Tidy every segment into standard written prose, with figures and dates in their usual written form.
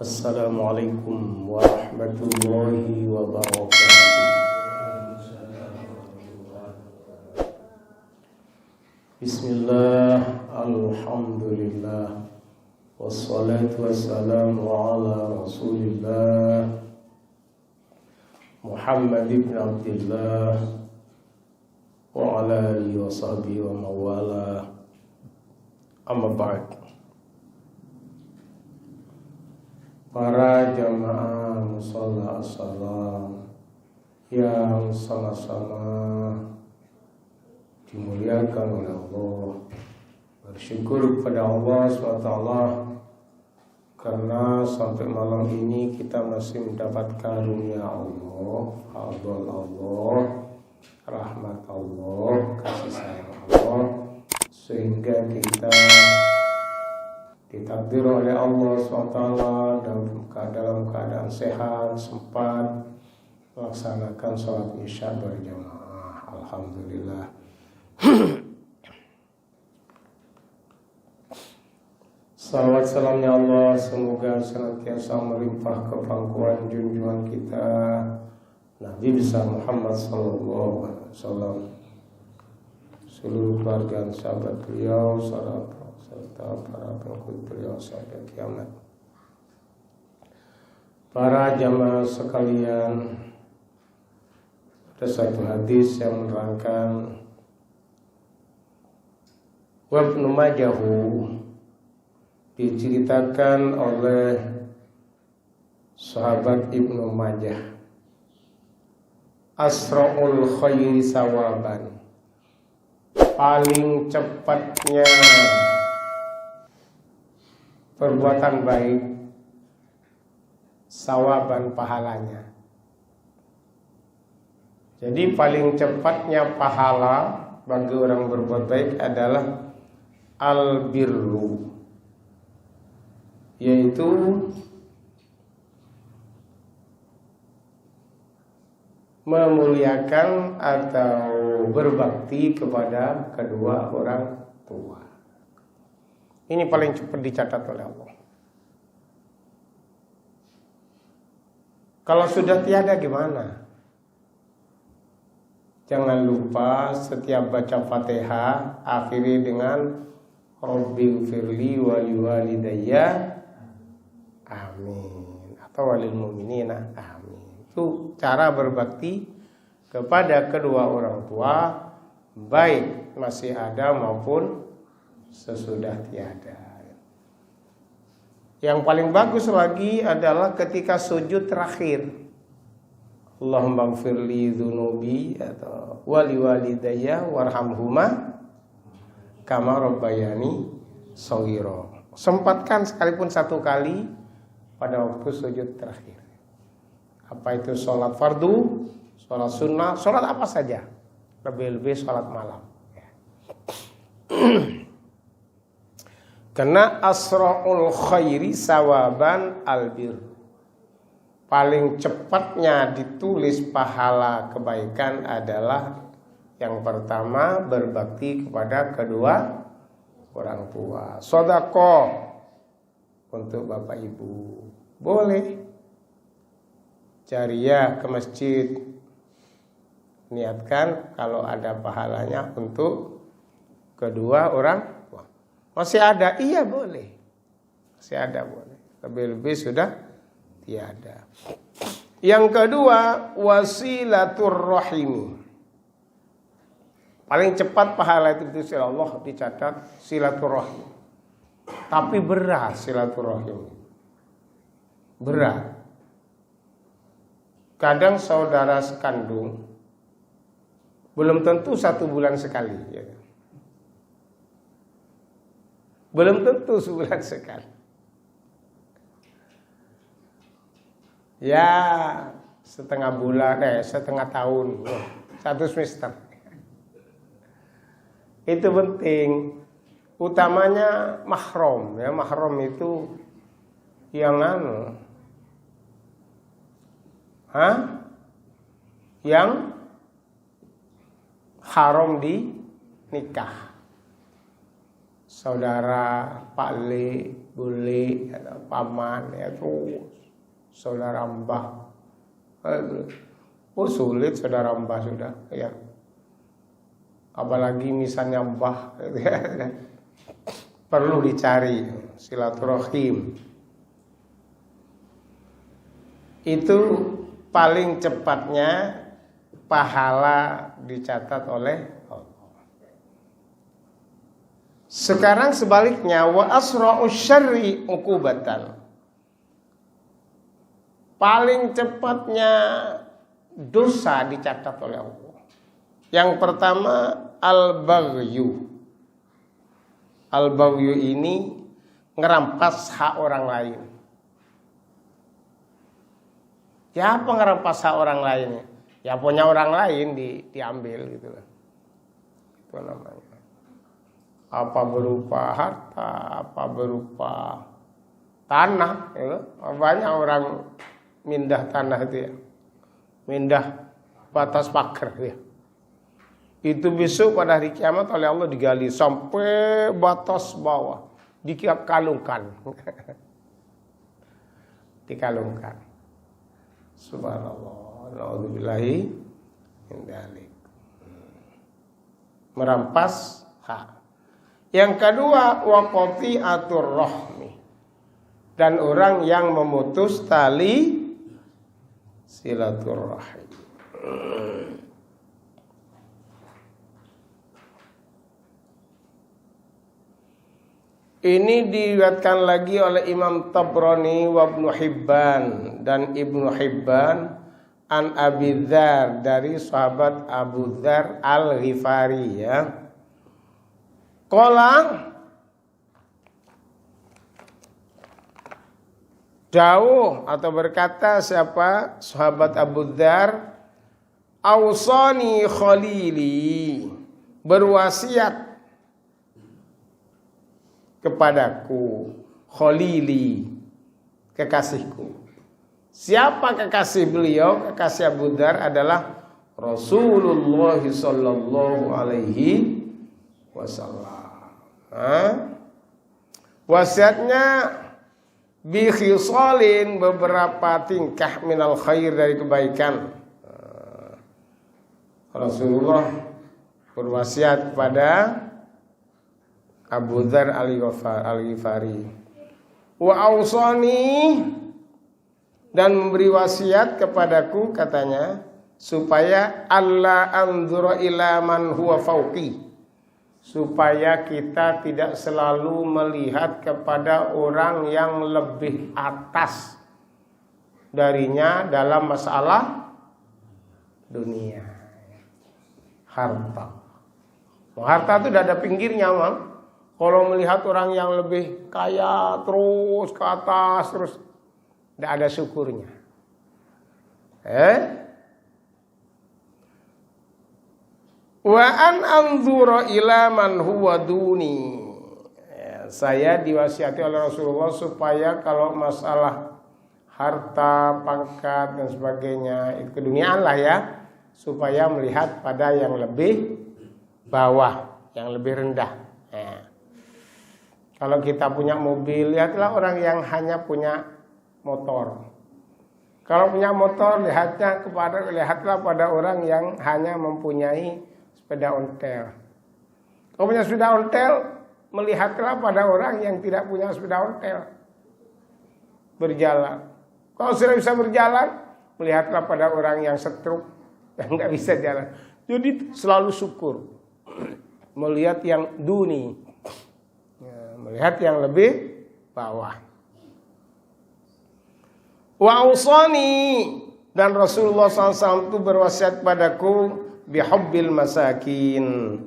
Assalamualaikum warahmatullahi wabarakatuh. Bismillah, alhamdulillah, wassalatu wassalamu ala rasulillah Muhammad ibn Abdullah wa ala alihi wa sahbihi wa mawala. Amma ba'd. Para jamaah musalla as-salam yang sama-sama dimuliakan oleh Allah, bersyukur kepada Allah SWT karena sampai malam ini kita masih mendapat karunia Allah, fadl Allah, rahmat Allah, kasih sayang Allah, sehingga kita ditakdir oleh Allah SWT dalam keadaan sehat, sempat melaksanakan sholat isya berjamaah. Alhamdulillah. Salawat salamnya Allah semoga senantiasa melimpah ke pangkuan junjungan kita Nabi besar Muhammad sallallahu alaihi wasallam, seluruh keluarga dan sahabat beliau serta para pengikut beliau sampai kiamat. Para jamaah sekalian, ada satu hadis yang menerangkan wa Ibnu Majah, diceritakan oleh sahabat Ibnu Majah, asra'ul khairi sawaban, paling cepatnya perbuatan baik, sawaban pahalanya. Jadi paling cepatnya pahala bagi orang berbuat baik adalah al-birru, yaitu memuliakan atau berbakti kepada kedua orang tua. Ini paling cepat dicatat oleh Allah. Kalau sudah tiada gimana? Jangan lupa setiap baca Fatihah akhiri dengan Rabbighfirli wa liwalidayya amin, atau walil mu'minina amin. Itu cara berbakti kepada kedua orang tua, baik masih ada maupun sesudah tiada. Yang paling bagus lagi adalah ketika sujud terakhir, Allahumma gfirli dzunubi atau wali walidayya warhamhuma kama rabbayani shaghira. Sempatkan sekalipun satu kali pada waktu sujud terakhir. Apa itu sholat fardu, sholat sunnah, sholat apa saja, lebih-lebih sholat malam. Karena asra'ul khairi sawaban albir, paling cepatnya ditulis pahala kebaikan adalah yang pertama berbakti kepada kedua orang tua. Sedekah untuk bapak ibu boleh, jariyah ke masjid, niatkan kalau ada pahalanya untuk kedua orang. Masih ada, iya boleh. Masih ada boleh. Lebih-lebih sudah tiada. Yang kedua, wasilatur rahimi. Paling cepat pahala itu oleh Allah dicatat silaturahim. Tapi berat silaturahim. Berat. Kadang saudara sekandung belum tentu 1 bulan sekali, ya. Belum tentu sebulan sekali. Ya setengah tahun, 1 semester. Itu penting. Utamanya mahram, ya. Mahram itu yang yang haram di nikah. saudara, Pak Le, Bule, paman, ya terus saudara mbah. Oh sulit saudara mbah sudah, ya. Apalagi misalnya mbah, perlu dicari silaturahim. Itu paling cepatnya pahala dicatat oleh Allah. Sekarang sebaliknya, wa asra'u syarri uqubatan. Paling cepatnya dosa dicatat oleh Allah. Yang pertama al-baghyu. Al-baghyu ini ngerampas hak orang lain. Ya apa ngerampas hak orang lain? Ya punya orang lain diambil gitu lah. Itu namanya. Apa berupa harta, apa berupa tanah, ya. Banyak orang mindah tanah itu ya. Mindah batas pagar ya. Itu besok pada hari kiamat oleh Allah digali sampai batas bawah, dikalungkan. Dikalungkan. Subhanallah, naudzubillahi min dzalik. Merampas hak. Yang kedua, wa qati'atur rahmi. Dan orang yang memutus tali silaturahim. Ini diriwayatkan lagi oleh Imam Tabrani wa Ibnu Hibban dan Ibnu Hibban an Abi Dzar dari sahabat Abu Dzar Al-Ghifari ya. Qala jauh atau berkata siapa sahabat Abu Dzar, ausani khalili, berwasiat kepadaku khalili, kekasihku. Siapa kekasih beliau? Kekasih Abu Dzar adalah Rasulullah sallallahu alaihi wasallam. Wasiatnya bi khisalin, beberapa tingkah minal khair, dari kebaikan. Rasulullah berwasiat kepada Abu Dzar Al-Ghifari. Wa ausani, dan memberi wasiat kepadaku, katanya, supaya Allah anzura ila man huwa fauqi, supaya kita tidak selalu melihat kepada orang yang lebih atas darinya dalam masalah dunia, harta. Harta itu tidak ada pinggirnya, Mang. Kalau melihat orang yang lebih kaya terus ke atas terus, tidak ada syukurnya. Wa an anzura ila man huwa duni. Saya diwasiati oleh Rasulullah supaya kalau masalah harta, pangkat dan sebagainya, itu keduniaan lah ya, supaya melihat pada yang lebih bawah, yang lebih rendah. Kalau kita punya mobil, lihatlah orang yang hanya punya motor. Kalau punya motor, lihatlah pada orang yang hanya mempunyai sepeda ontel. Kalau punya sepeda ontel, melihatlah pada orang yang tidak punya sepeda ontel. Berjalan. Kalau sudah bisa berjalan, melihatlah pada orang yang stroke, yang nggak bisa jalan. Jadi selalu syukur. Melihat yang duni. Melihat yang lebih bawah. Wa ausani, dan Rasulullah SAW itu berwasiat padaku bihubbil masakin,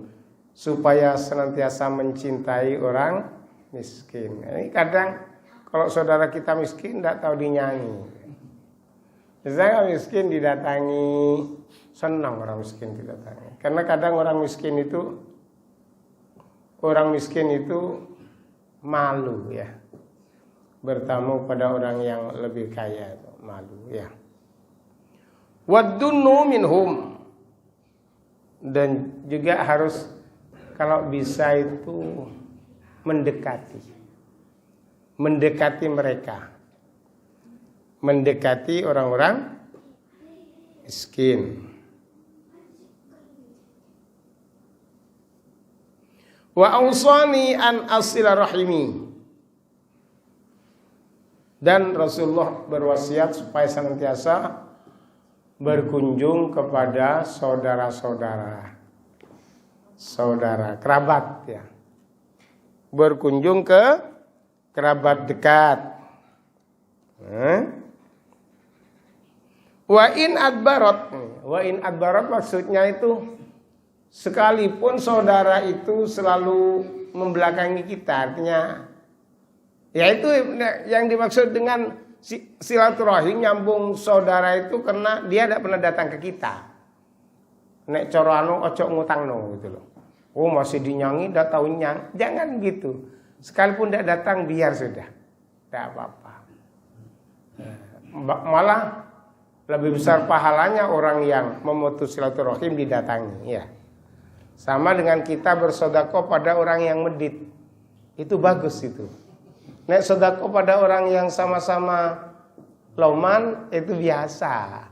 supaya senantiasa mencintai orang miskin. Ini kadang kalau saudara kita miskin tidak tahu dinyanyi. Misalnya miskin didatangi, senang orang miskin didatangi. Karena kadang orang miskin itu malu ya, bertamu pada orang yang lebih kaya, malu ya. Waddunnu minhum, dan juga harus kalau bisa itu mendekati mereka, mendekati orang-orang miskin. Wa ausani an asila rahimi, dan Rasulullah berwasiat supaya senantiasa berkunjung kepada saudara kerabat ya. Berkunjung ke kerabat dekat. Wa in adbarat maksudnya itu sekalipun saudara itu selalu membelakangi kita, artinya ya itu yang dimaksud dengan silaturahim, nyambung saudara itu karena dia tidak pernah datang ke kita. Nek cara anu ojo ngutangno gitu loh. Oh masih dinyangi, dah tahu nyang. Jangan gitu. Sekalipun tidak datang biar sudah. Tidak apa-apa. Malah lebih besar pahalanya orang yang memutus silaturahim didatangi ya. Sama dengan kita bersedekah pada orang yang medit. Itu bagus itu. Nek sedekah pada orang yang sama-sama loman itu biasa.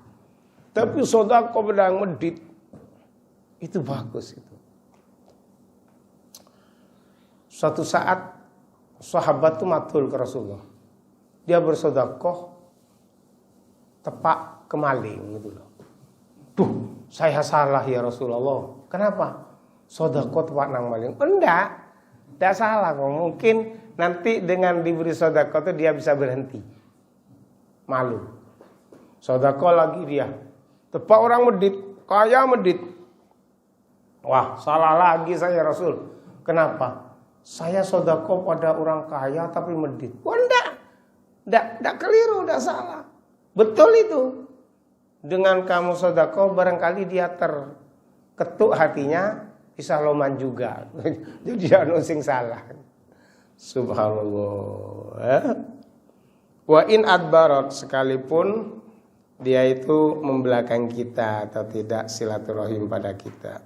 Tapi sedekah pada yang medit itu bagus itu. Suatu saat sahabat itu matul ke Rasulullah. Dia bersedekah tepak kemaling gitu loh. Duh, saya salah ya Rasulullah. Kenapa? Sedekah tepak nang maling. Enggak salah kok. Mungkin nanti dengan diberi sedekah itu dia bisa berhenti. Malu. Sedekah lagi dia. Tepak orang medit, kaya medit. Wah, salah lagi saya Rasul. Kenapa? Saya sedekah pada orang kaya tapi medit. Oh enggak keliru, enggak salah. Betul itu. Dengan kamu sedekah barangkali dia terketuk hatinya, bisa loman juga. Jadi anu sing salah. Subhanallah. Wa in adbarat, sekalipun dia itu membelakangi kita atau tidak silaturahim pada kita.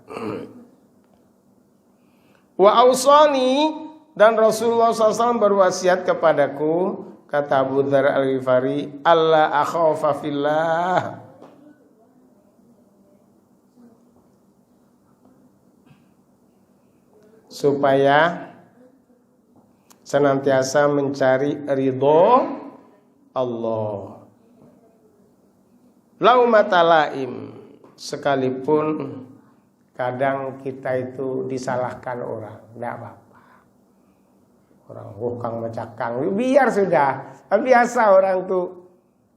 Wa ausani, dan Rasulullah SAW berwasiat kepadaku, kata Abu Dzar Al-Ghifari, alla akhafa fillah, supaya senantiasa mencari ridho Allah. Laumata laim, sekalipun kadang kita itu disalahkan orang, tidak apa-apa. Orang hukang macakang, biar sudah. Biasa orang tuh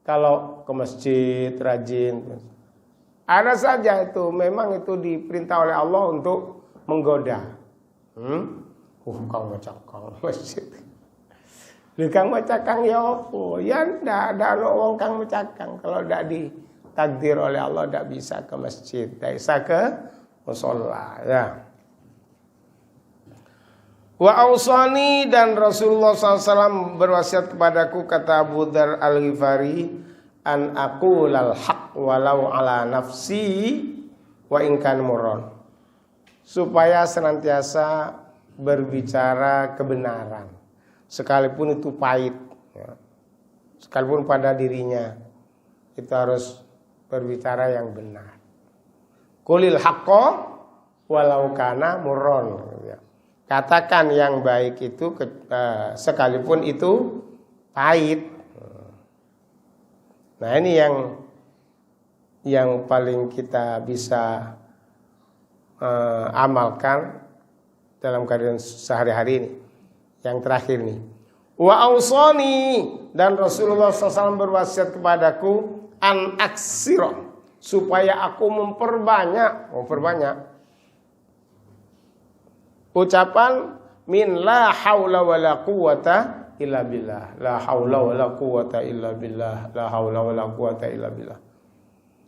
kalau ke masjid rajin. Ada saja itu, memang itu diperintah oleh Allah untuk menggoda. Hukang macakang masjid. Kang macakang ya apa? Ya ndak ada wong kang macakang. Kalau ndak ditakdir oleh Allah ndak bisa ke masjid, ndak bisa ke musholla ya. Wa ausani, dan Rasulullah SAW berwasiat kepadaku, kata Abu Dzar Al-Ghifari, an aqulal haq walau ala nafsi wa in kan murran, supaya senantiasa berbicara kebenaran sekalipun itu pahit ya. Sekalipun pada dirinya itu harus berbicara yang benar. Qulil haqqo walau kana murron ya. Katakan yang baik itu sekalipun itu pahit. Nah ini yang paling kita bisa amalkan dalam keadaan sehari-hari ini. Yang terakhir nih, wa ausani, dan Rasulullah SAW berwasiat kepadaku, an aksira, supaya aku memperbanyak ucapan min la haula wala quwata illa billah, la haula wala quwata illa billah, la haula wala quwata illa billah.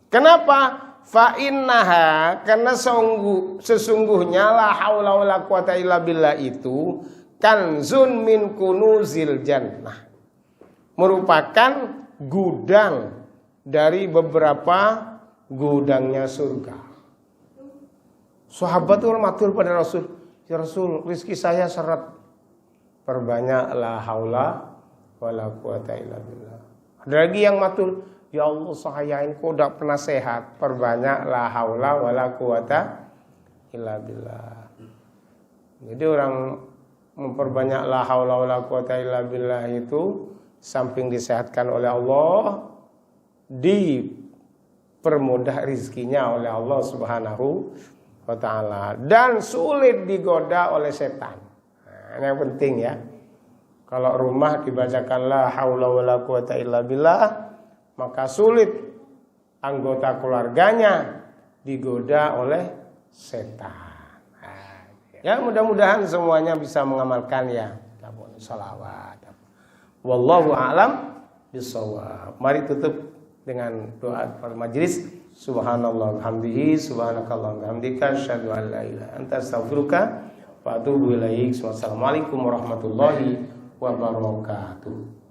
Kenapa? Fa innaha, karena sesungguhnya la haula wala quwata illa billah itu kanzun min kunuzil jannah, merupakan gudang dari beberapa gudangnya surga. Sahabat itu matur pada Rasul, ya Rasul, rezeki saya seret. perbanyak la haula wala quwata illa billah. Ada lagi yang matur, ya Allah saya ini kok tidak pernah sehat, perbanyak la haula wala quwata illa billah. Jadi orang memperbanyak la haula wala quwata illa billah itu samping disehatkan oleh Allah, dipermudah rizkinya oleh Allah Subhanahu wa ta'ala, dan sulit digoda oleh setan. Nah, ini yang penting ya. Kalau rumah dibacakan la haula wala quwata illa billah, maka sulit anggota keluarganya digoda oleh setan. Nah, ya mudah-mudahan semuanya bisa mengamalkan ya. Salawat. Wallahu a'lam bishawab. Mari tutup dengan doa pada majelis. Subhanallah hamdihi, subhanakallah hamdika, asyhadu an la ilaha anta astaghfiruka wa atubu ilaik. Wassalamualaikum warahmatullahi wabarakatuh.